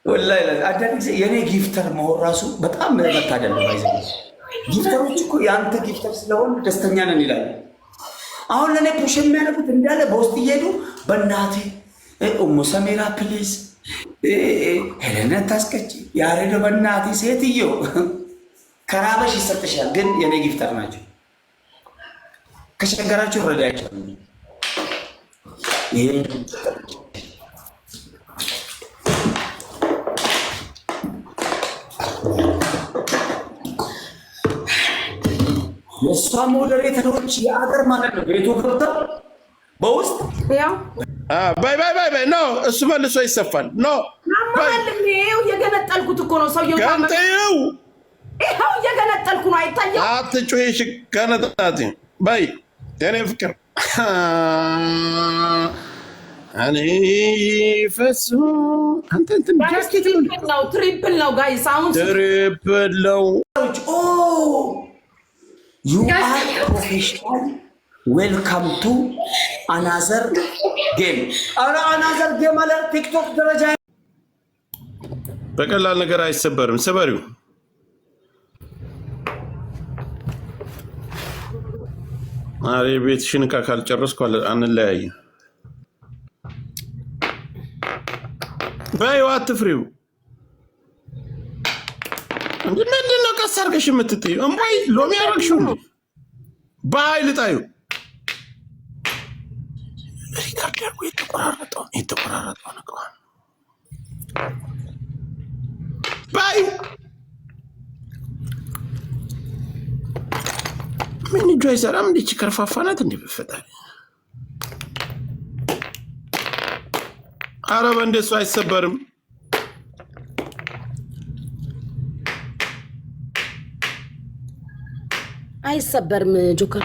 والله አንዳንድ ጊዜ የኔ ጊፍተር መሆን ራሱ በጣም መታደል ነው። አይዘኝ ጊፍተሮች እኮ ያንተ ጊፍተር ስለሆነ ደስተኛ ነን ይላሉ። አሁን ለኔ ፑሽ የሚያደርጉት እንዳለ በውስጥ እየሄዱ በእናቴ ኡሙ ሰሜራ ፕሊዝ ሄለነት ታስቀጭ ያሬዶ በእናቴ ሴትዮ ከራበሽ ይሰጥሻል። ግን የኔ ጊፍተር ናቸው። ከቸገራችሁ ረዳያቸው ይሄ የእሷ ሞዴሬተሮች የአገር ማለት ነው። ቤቱ ገብተው በውስጥ ያው ባይ ባይ ባይ ባይ ኖ እሱ መልሶ ይሰፋል። ኖ ይኸው እየገነጠልኩት እኮ ነው። ሰውየው ይኸው እየገነጠልኩ ነው። አይታየም። አትጩሂሽ ገነጣት ባይ የኔ ፍቅር እኔ ፈሱ አንተ እንትን ጃኬት ነው። ትሪፕል ነው ጋይስ፣ አሁን ትሪፕል ነው። You are professional. Welcome to another game. Another game አለ ቲክቶክ ደረጃ በቀላል ነገር አይሰበርም። ሰበሪው አሬ ቤትሽን ካልጨረስኩ አንለያይ። ባይዋ አትፍሪው። ምንድን ነው ቀስ አድርገሽ የምትጥዪው? እምቧይ ሎሚ ያደረግሽው እንዴ? በኃይል ጣዩ። ሪካርድ ያርጉ። የተቆራረጠው ነገር ባይ ምን እጁ አይሰራም። እንዲች ከርፋፋ ናት እንዴ? በፈጣሪ ኧረ በእንደሱ አይሰበርም። አይሰበርም። ጆከር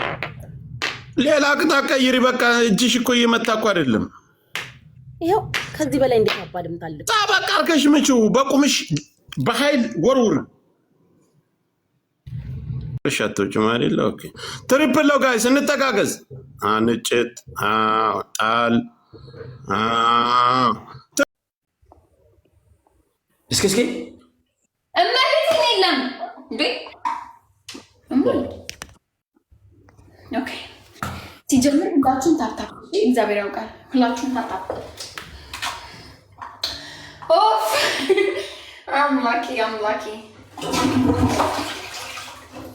ሌላ ቅጣ ቀይሪ። በቃ እጅሽ እኮ እየመታ እኮ አይደለም። ይኸው ከዚህ በላይ እንዴት አባድምታለች? በቃ አርከሽ ምችው በቁምሽ በኃይል ወርውር። እሻቶች ማለት ነው። ኦኬ ትሪፕል ነው ጋይስ፣ እንተጋገዝ። አንጭት ጣል እስኪ እመቤት የለም እንዴ? ኦኬ ሲጀምር ሁላችሁም ታፕታፕ። እግዚአብሔር ያውቃል። ሁላችሁም ታፕታፕ። ኦፍ አም ላኪ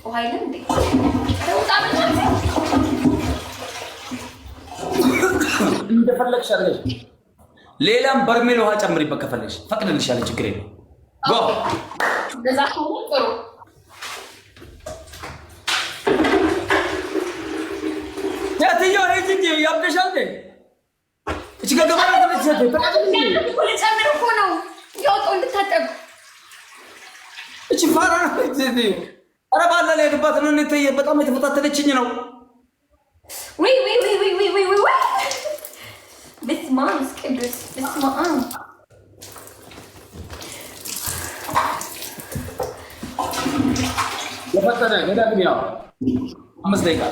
ወይኔ እንዴ ተውጣ እንደፈለግሽ አድርገሽ ሌላም በርሜል ውሃ ጨምሪበት ከፈለግሽ ፈቅድልሻለሁ። ችግር የለም። ጎ እንደዛ ሆኖ ጥሩ ያትዮ ሄጂጂ ያብደሻል እንዴ? እቺ ገገማ ተነስተሽ ጨምር እኮ ነው ያወጣው እንድታጠብ። እቺ ፋራ ነው። ኧረ ባላ ላይ ገባት ነው። እንት በጣም የተፈታተለችኝ ነው። ወይ በስመ አብ ቅዱስ በስመ አብ የፈጠነ ገዳግም ያው 5 ደቂቃ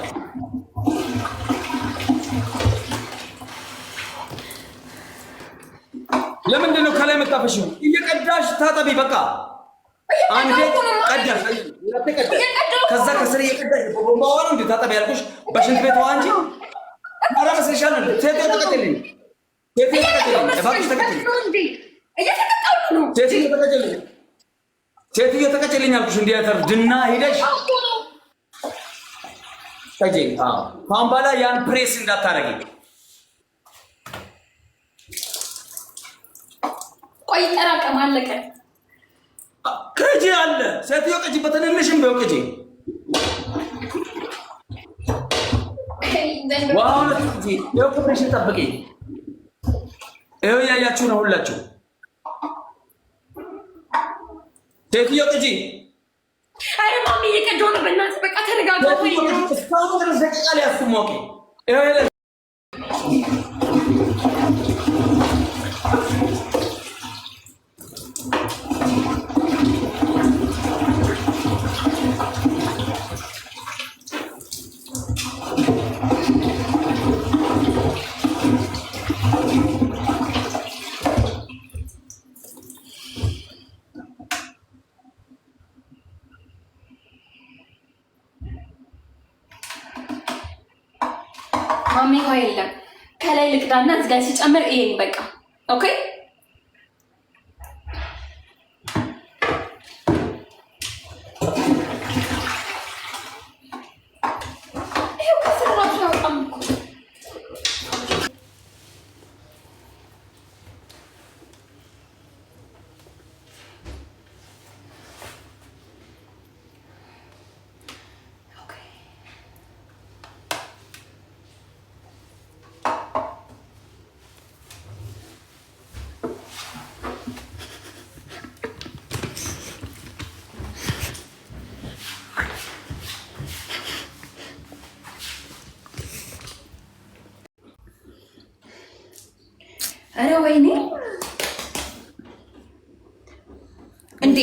ለምንድን ነው ከላይ መጣፈሽው? እየቀዳሽ ታጠቢ። በቃ አንዴ ቀዳሽ ከዛ ከስር እየቀዳሽ ቦምባው ነው እንዴ ታጠቢ ያልኩሽ? በሽንት ቤት ውሃ እንጂ ኧረ መስለሻል እንዴ? ሴትዮ ተቀጥልኝ፣ ሴትዮ ተቀጭልኝ አልኩሽ። እንዲያተር ድና ሄደሽ ከጄ ካሁን በኋላ ያን ፕሬስ እንዳታረጊ። ቆይ ጠራቀም አለቀ። ከጄ አለ ሴትዮ ቀጂ በተነለሽም በው ከጄ ዋው ለጂ የቁምሽን ጠብቂ። ይኸው ያያችሁ ነው ሁላችሁ። ሴትዮ ቅጂ። አረ ማሚ እየቀዳሁ ነው። በእናትህ በቃ ተረጋጋ። ወይ እስካሁን ድረስ ደቂቃ ላይ አስሞቂ ማሚ ሆይ የለም ከላይ ልቅዳና እዚህ ጋር ሲጨምር ይሄን በቃ ኦኬ። አረ ወይኔ እንዴ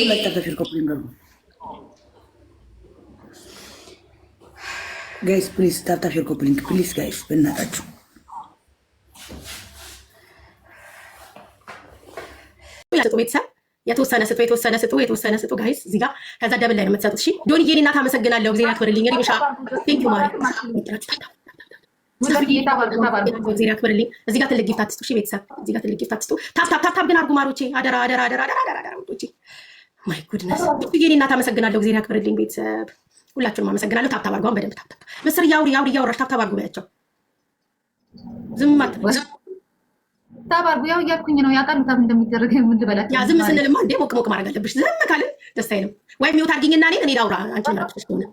ጋይስ ፕሊዝ ታፕ ሼር ኮፒ ሊንክ ፕሊዝ ጋይስ በእናታችሁ ቤተሰብ የተወሰነ ስጡ ጋይስ እዚህ ጋር ከዛ ደብል ላይ ነው የምትሰጡት። እሺ ዶንዬ እናት አመሰግናለሁ። እግዚአብሔር ያክብርልኝ። ሪምሻ ቴንክ ዩ ማሪ እግዚአብሔር ያክብርልኝ። እዚህ ጋር ትልቅ ጊፍት አትስጡ። እሺ ቤተሰብ እዚህ ጋር ትልቅ ጊፍት አትስጡ። ታፕ ግን አድርጉ ማሮቼ፣ አደራ ውዶቼ። ማይ ጉድነስ የኔ እናት አመሰግናለሁ። እግዚአብሔር ያክብርልኝ። ቤተሰብ ሁላችሁንም አመሰግናለሁ። ታፕ አድርጉ። በደንብ ታፕ ምስር ያውሪ እያወራሽ ታፕ አድርጉ በያቸው። ዝም አትበል ታፕ አድርጉ። ያው እያልኩኝ ነው ያውቃሉ ታፕ እንደሚደረግ ምን ልበላችሁ። ያ ዝም ስንልማ እንዴ ሞቅ ማድረግ አለብሽ። ዝም ካልን ደስ አይልም ወይ ሚውት አድርጊኝና እኔ ላውራ። አንቺ ምራጥሽ ከሆነ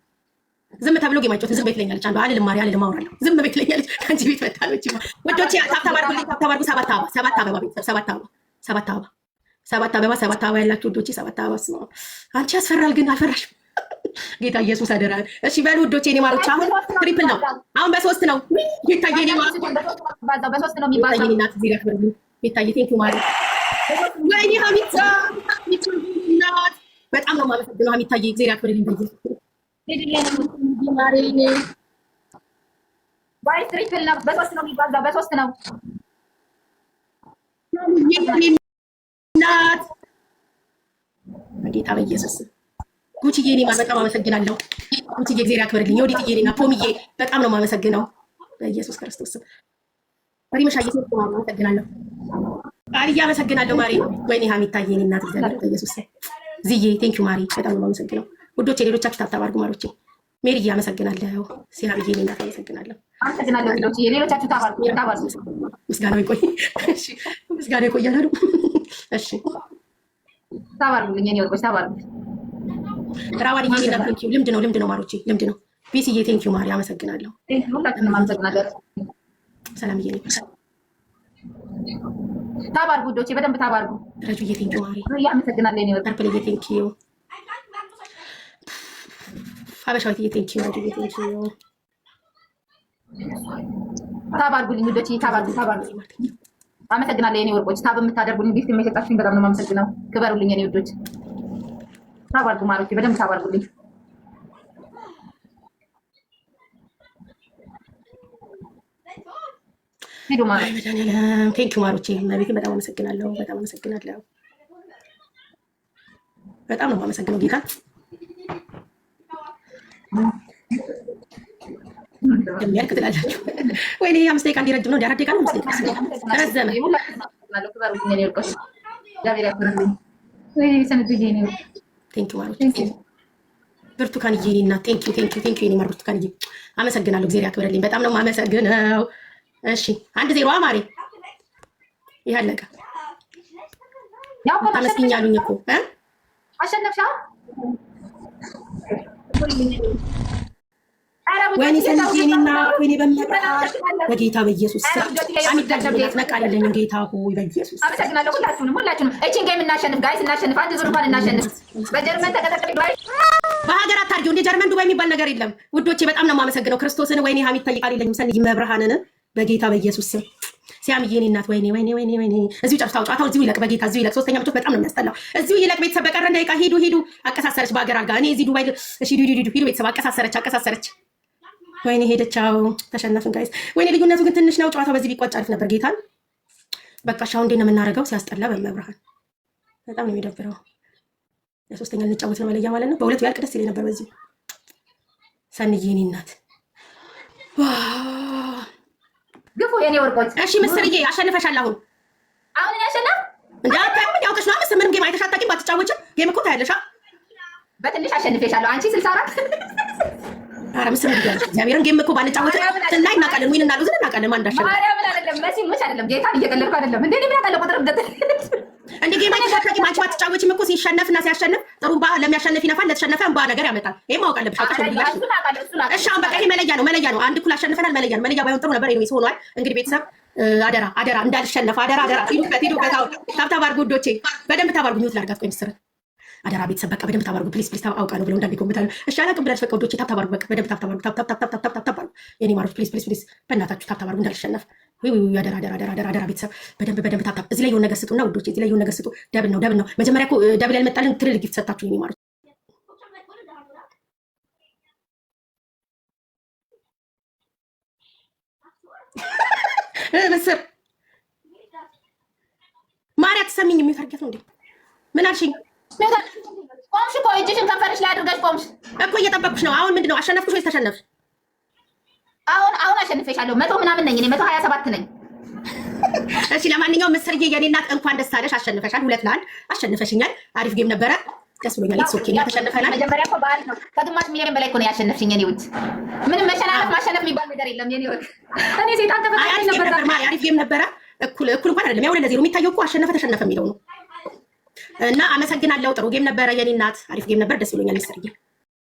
ዝም ተብሎ ጌማቸው ዝም ቤት ለኛለች። አንዱ አልልም ማሪ አልልም አወራለሁ። ዝም ቤት ለኛለች። ከአንቺ ቤት መጣለች። ወዶቼ ታፕ አድርጉልኝ። ታፕ አድርጉ። ሰባት አበባ ቤተሰብ ሰባት አበባ ያላችሁ ወዶቼ ሰባት አበባ ስማ። አንቺ ያስፈራል ግን አልፈራሽም። ጌታ ኢየሱስ አደራ። እሺ በሉ ወዶቼ እኔ ማሮች አሁን ትሪፕል ነው። አሁን በሶስት ነው። ጌታዬ እኔ ማሮች በሶስት ነው የሚባለው። እናት እዚህ ጋር ክብርልኝ። ጌታዬ ቴንክ ዩ ማሪ። ወይኔ ሀሚታ እናት በጣም ነው የማመሰግነው። ሀሚታዬ እግዚአብሔር ያክብርልኝ። ባይ ትሪፕል ነው። በሶስት ነው የሚባዛው። በሶስት ነው እናት ጌታ በኢየሱስ ጉቺዬ እኔ በጣም አመሰግናለሁ። ጉቺዬ እግዚአብሔር ያክብርልኝ። ወዲትዬ እኔና ፖምዬ በጣም ነው የማመሰግነው በኢየሱስ ክርስቶስ ስም። ሪምሻዬ ሶስት ነው አመሰግናለሁ። አልያ አመሰግናለሁ ማሪ። ወይኔ ሀሚታዬ እኔ እናት እግዚአብሔር በኢየሱስ ስም። ዝዬ ቴንክ ዩ ማሪ በጣም ነው የማመሰግነው። ውዶቼ ሌሎቻችሁ ታፕ አድርጉ ማሮቼ። ሜሪዬ አመሰግናለሁ። ሲያብዬ እኔ እናት አመሰግናለሁ። አመሰግናለሁ። ሌሎቻችሁ ታፕ አድርጉ። ምስጋናው ይቆይ። እሺ ምስጋናው ይቆያል አይደል? እሺ ታፕ አድርጉልኝ። እኔ ወርቆች ታፕ አድርጉ። ራዋሪ እኔ እናት ቴንክ ዩ። ልምድ ነው ማሮቼ ልምድ ነው። ቢሲዬ ቴንክ ዩ ማሪ አመሰግናለሁ። ሁላችንም አመሰግናለሁ። ሰላምዬ እኔ ታፕ አድርጉ ውዶቼ፣ በደንብ ታፕ አድርጉ። ረጁዬ ቴንክ ዩ ማሪ አመሰግናለሁ። እኔ ወርቆች ፐርፕልዬ ቴንክ ዩ። ሀበሻዊትዬ ቴንክ ዩ። ረጁዬ ቴንክ ዩ። ታፕ አድርጉልኝ ውዶቼ፣ ታፕ አድርጉ። አመሰግናለሁ። የኔ ወርቆች ታፕ የምታደርጉልኝ ጊፍት የሰጣችሁኝ በጣም ነው የማመሰግነው። ክበሩልኝ የኔ ውዶች። ታፕ አድርጉ ማሮቼ፣ በደንብ ታፕ አድርጉልኝ። ሄዱ ማለት መድኃኒዓለም ቴንክ ዩ ማሮቼ። እመቤቴ በጣም አመሰግናለሁ። በጣም አመሰግናለሁ። በጣም ነው የማመሰግነው ጌታ። የሚያልቅ ትላላችሁ። ወይኔ 5 ደቂቃ እንዲረጅም ነው። 4 ደቂቃ ነው 5 ደቂቃ ረዘመ። ቴንክ ዩ ማሮቼ። ብርቱካንዬ እኔ እናት ቴንክ ዩ የኔ ማር ብርቱካንዬ አመሰግናለሁ። እግዚአብሔር ያክብርልኝ። በጣም ነው የማመሰግነው። እሺ 1-0 አማሬ ይሄ አለቀ። ተመስግኛሉኝ እኮ አሸነፍሻ። ወይኔ ሰንጄኒና ወይኔ በመጣሽ በጌታ በኢየሱስ አሚደረግላት ነቃለኝ ጌታ ሆይ በኢየሱስ አመሰግናለሁ። ሁላችሁንም እቺን ጌም እናሸንፍ ጋይስ፣ እናሸንፍ። አንድ ዙር እንኳን እናሸንፍ። በጀርመን ተቀጠቀጥ ባይ በሀገር አታርጊው። እንደ ጀርመን ዱባይ የሚባል ነገር የለም ውዶቼ። በጣም ነው የማመሰግነው ክርስቶስን። ወይኔ ሀሚት ጠይቃል የለኝም ሰንጅ መብርሃንን በጌታ በኢየሱስ ስም ሲያምዬ እኔ እናት ወይኔ ወይኔ ወይኔ ወይኔ እዚሁ ጨርሳው ጨዋታው እዚሁ ይለቅ በጌታ እዚሁ ይለቅ። ሶስተኛ ምቶት በጣም ነው የሚያስጠላው። እዚሁ ይለቅ ቤተሰብ። በቀረ ደቂቃ ሂዱ አቀሳሰረች በሀገር አልጋ። እኔ እዚህ ዱባይ እሺ ሂዱ ቤተሰብ። አቀሳሰረች ወይኔ ሄደቻው። ተሸነፍን ጋይስ። ወይኔ ልዩነቱ ግን ትንሽ ነው። ጨዋታው በዚህ ቢቋጭ አሪፍ ነበር ጌታን። በቃ ሻው እንዴት ነው የምናደርገው? ሲያስጠላ በመብርሃን በጣም ነው የሚደብረው። ለሶስተኛ ልንጫወት ነው መለያ ማለት ነው። በሁለት ያልቅ ደስ ይለኝ ነበር በዚህ ሰንዬ እኔ እናት ግፉ የኔ ወርቆች። እሺ ምስርዬ አሸንፈሻል። አሁን ያሸነፍ እንዴ አታምን ያውቀሽ ነው። ምንም ጌም አይተሽ አታውቂም። ባትጫወችም ጌም እኮ ታያለሽ። በትንሽ አሸንፈሻለሁ። አንቺ 64 ኧረ ምስር ይያለሽ። እግዚአብሔርን ጌም እኮ ባንጫወት እና እናውቃለን። ምን እናሉ ዝም እናውቃለን። ማን እንዳሸነፈ ማርያምን አይደለም መሲ ሙች አይደለም ጌታን እየቀለድኩ አይደለም። እንዴ ምን ያቀለ ቁጥር እንዴ ጌም አይተሽ አታውቂም። አንቺ ባትጫወችም እኮ ሲሸነፍና ሲያሸንፍ ጥሩምባ ለሚያሸንፍ ይነፋል፣ ለተሸነፈ እንባ ነገር ያመጣል። ይሄ ማወቅ አለብሽ። አውቀሽ ነው ብላሽ። እሺ አሁን በቃ ይሄ መለያ ነው። አንድ እኩል አሸንፈናል። መለያ ባይሆን ጥሩ ነበር። ኤኒዌይስ ሆኗል። እንግዲህ ቤተሰብ አደራ እንዳልሸነፍ አደራ። ሂዱበት። ታብታብ አድርጉ ውዶቼ፣ በደንብ ታባርጉ። ሚውት ላድርጋት። ቆይ ምስር አደራ ቤተሰብ በቃ በደንብ ታባርጉ ፕሊዝ። አውቃ ነው ብለው እንዳይኮምታሉ። እሺ አላውቅም ብላችሁ በቃ ውዶቼ ታብታብ በቃ በደንብ ታብታብ የኔ ማሮች ፕሊዝ በእናታችሁ ታብታብ እንዳልሸነፍ። ወይ አደራ ቤተሰብ በደንብ ታብታብ። እዚህ ላይ የሆነ ነገር ስጡና ውዶቼ፣ እዚህ ላይ የሆነ ነገር ስጡ። ደብል ነው። መጀመሪያ እኮ ደብል ያልመጣልን ትልልቅ ጊፍት ሰጣችሁ የኔ ማሮች። ምስር ማርያ ትሰሚኝ የሚፈርገት ነው እንዴ? ምን አልሽኝ? ቆምሽ እኮ እጅሽን ከንፈርሽ ላይ አድርገሽ ቆምሽ እኮ እየጠበቅኩሽ ነው። አሁን ምንድን ነው አሸነፍኩሽ ወይስ ተሸነፍሽ? አሁን አሸንፌሻለሁ። 100 ምናምን ነኝ እኔ 127 ነኝ። እሺ ለማንኛውም ምስርዬ የኔ እናት እንኳን ደስ አለሽ። አሸንፈሻል። 2-1 አሸንፈሽኛል። አሪፍ ጌም ነበረ። ደስ ብሎኛል። ኢትስ ኦኬ። ተሸንፈናል። መጀመሪያ እኮ በዓል ነው። ከግማሽ ሚሊዮን በላይ እኮ ነው ያሸነፍሽኝ። እኔ ውድ ምንም መሸናነፍ ማሸነፍ የሚባል ነገር የለም። የኔ ወቅ እኔ ሴጣን ተፈታኝ ነበር። አሪፍ ጌም ነበረ። እኩል እንኳን አይደለም። ያው ለዜሮ የሚታየው እኮ አሸነፈ ተሸነፈ የሚለው ነው። እና አመሰግናለሁ። ጥሩ ጌም ነበረ የኔ እናት። አሪፍ ጌም ነበር። ደስ ብሎኛል ምስርዬ።